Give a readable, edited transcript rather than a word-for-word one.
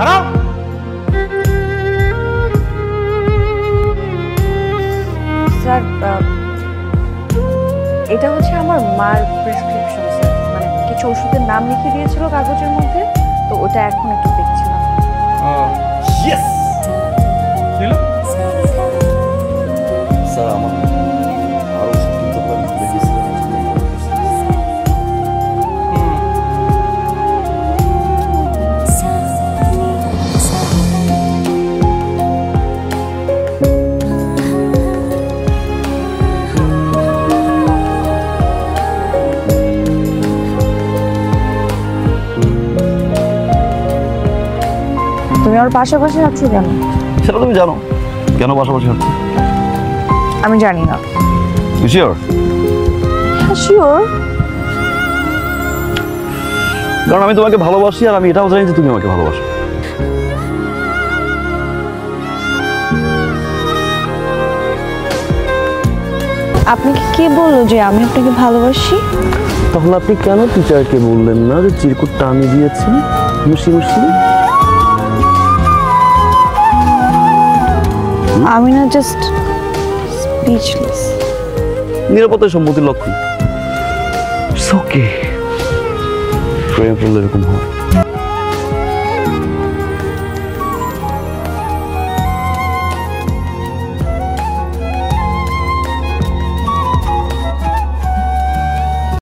দাঁড়াও। স্যার এটা হচ্ছে আমার মার প্রেসক্রিপশন স্যার, মানে কিছু ওষুধের নাম লিখে দিয়েছিল কাগজের মধ্যে, তো ওটা এখন একটু দেখছিলাম। ইয়েস নিল স্যার আমার আরো ওষুধ কিনতে হবে, আমি ভুলে গেছিলাম। তুমি আমার পাশাপাশি আছো কেন? সেটা তুমি জানো কেন পাশাপাশি হচ্ছে? আমি জানি না। শিওর? শিওর। কারণ আমি তোমাকে ভালোবাসি, আর আমি এটাও জানি যে তুমি আমাকে ভালোবাসো। আপনাকে কে বললো যে আমি আপনাকে ভালোবাসি? তাহলে আপনি কেন টিচারকে বললেন না যে চিরকুটটা আমি দিয়েছি? মুশি মুশি আমি না জাস্ট স্পিচলেস। নিরাপত্তার সম্মতির লক্ষণ। ওকে প্রেম করলে এরকম হয়।